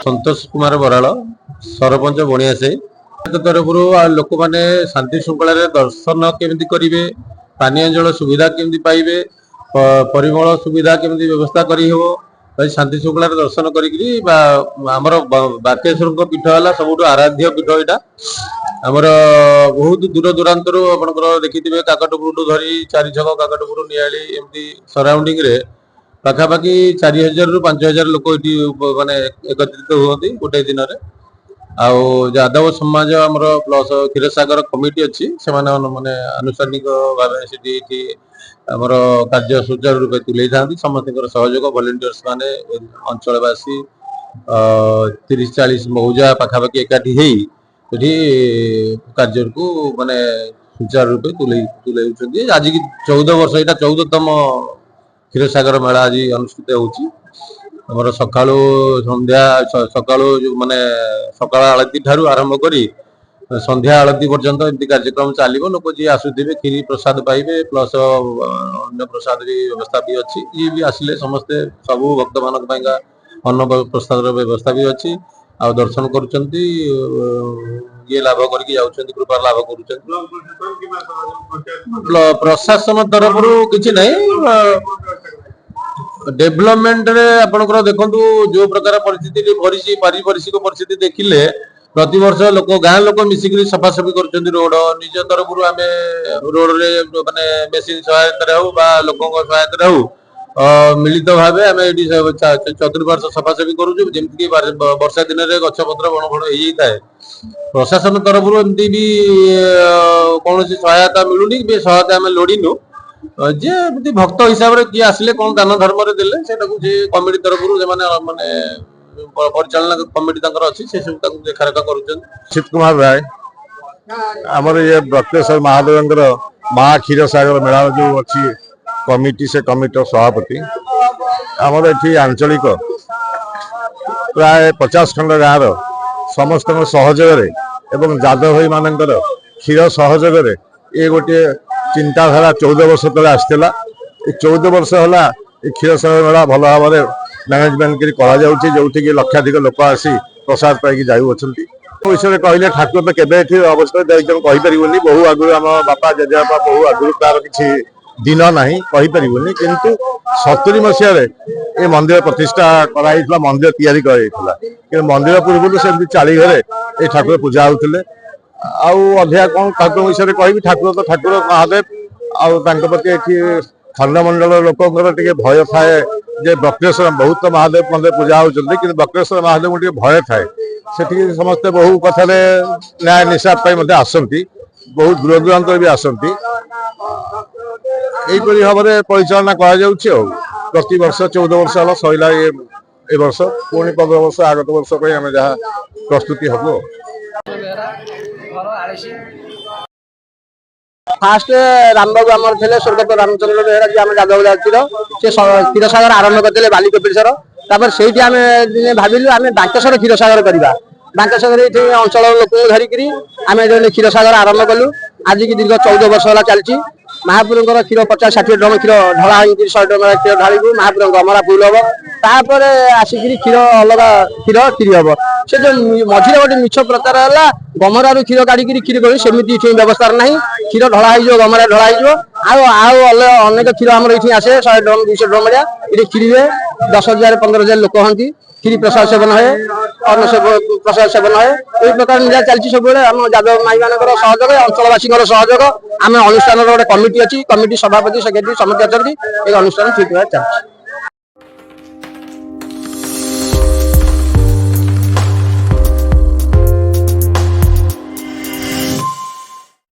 संतोष कुमार बराल सरपंच बणियासे तरफ लोक मैंने शांति श्रृंखला दर्शन केमती करेंगे, पानीय जल सुविधा केमती पाइबे, परिमल सुविधा केमती व्यवस्था कर शांति श्रृंखला दर्शन करमर बाकेश्वर पीठ है सब आराध्य पीठ यहाँ आमर बहुत दूर दूरांतर आपंकर देखिए काकटपुर धरी 4 छक काकटपुर नियाली एमती सराउंडिंग रे पाखापाखि 4000 रु 5000 लोक ये माने एकत्रित हुए गोटे दिन में आउ यादव समाज आमर प्लस क्षीरसागर कमिटी अच्छी से माने आनुष्ठानिक भाव से आमर कार्य सुचारू रूपे तुले था समस्त सहयोग वॉलंटियर्स माने अंचलवासी 30-40 मौजा पाखापाखि एकाठी होती कार्य को माने सुचारू रूपे तुले आज की 14 वर्ष यहाँ 14तम क्षीरसागर मेला आज अनुष्ठित होमर सका संध्या सका माने सकाल आलती ठारू आरंभ करी संध्या आलती पर्यंत एमती कार्यक्रम चलो लोक जी आसुवे खीरी प्रसाद पाइबे प्लस अन्न प्रसाद भी व्यवस्था भी अच्छी ये भी आसिले समस्ते सबू भक्त मान अन्न प्रसाद व्यवस्था भी अच्छी आ दर्शन कर ये लाभ करके कृपा लाभ कर प्रशासन तरफ किसी डेभलपमेंट रे आपनकर देखंतु जो प्रकार परिस्थिति भरिसी पारिपार्श्विक परिस्थिति देखिले प्रति वर्ष लोक गाँ लोक मिसिक सफासफी कर रोड निज तरफ आम रोड रे माने मेसीन सहायता हो लोक सहायता हो मिलित भाव आम ये चतुर्पार्श्व सफासफी करुँच वर्षा दिन में गछपत्र बण बण हो प्रशासन तरफ एमती भी कौन सहायता मिलूनी सहायता आम लोड़ीनु जे भक्त हिसाब से किए आसिले कौन दान धर्म देले कमिटी तरफ माने परिचालना कमिटी अच्छी से सब देखरेख कर कुमार राय आमर ये बक्रेश्वर महादेव महा क्षीरसागर मेला जो अच्छी कमिटी से कमिटी सभापति आमर ये आंचलिक प्राय 50 खंड गाँव समस्त सहयोग एवं जादव भाई मानकर क्षीर सहयोग ये गोटे चिंताधारा 14 वर्ष तले आसला 14 वर्ष है क्षीरसागर मेला भल भाव में मैनेजमेंट कर लक्षाधिक लोक आसी प्रसाद पाई जाऊँगी विषय कहले ठाकुर तो केवे अवस्था एकदम कहीपरि बहु आगु आम बापा जेजेबापा बहु आगु तार किसी दिन ना कहीपरि किंतु 70 मसीह ये मंदिर प्रतिष्ठा कराई मंदिर तैयारी कर मंदिर पूर्व से चाली घरे ये ठाकुर पूजा होते आधिया कौन ठाकुर विषय कह ठाकुर तो ठाकुर महादेव आति खंडमंडल लोक भय थाए जे बक्रेश्वर बहुत महादेव मंदिर पूजा होती कि बक्रेश्वर महादेव टे भय थाए से समस्ते बहु कथा न्याय निशाब आसती बहुत दूर दूरांत भी आसती यहीपरि भाव में परिचालना प्रति वर्ष 14 वर्ष है सैला ये वर्ष पुणी 15 वर्ष आगत वर्ष आम जहाँ प्रस्तुति हम फास्ट रामबाबू आमर थे स्वर्गत रामचंद्र बेहरा जी आम यादव जातिर से क्षीरसागर आरंभ करते बालिकपीठर से भाविलु आम बांकेश्वर क्षीरसागर करवा बांकेश्वर अंचल लोक धरिक आम क्षीरसागर आरंभ कलु आज की दीर्घ 14 वर्ष है चलती महापुर क्षीर 50-60 ड्रम क्षीर ढला 100 ड्रम क्षीर ढालू महापुर गमरा फुल हम तापर आसिक क्षीर अलग क्षीर क्षीर हम से जो मझे गोटे मिछ प्रकार है गमरा क्षीर काढ़ी क्षीर कर सेमती व्यवस्था ना क्षीर ढला हो गमरा ढला हो अनेक क्षीर आम ये आसे 100 ड्रम 200 ड्रम ये क्षीर 10,000-15,000 लोक हमें क्षीर प्रसाद सेवन है अन्न प्रसाद सेवन है यही प्रकार निजा चलती सब आम यादव माई मान सहयोग अंचलवासी सहयोग आम अनुष्ठान गोटे कमिटी अच्छी कमिटी सभापति सेक्रेटरी समस्त अच्छा अनुष्ठान ठीक भाव चलती।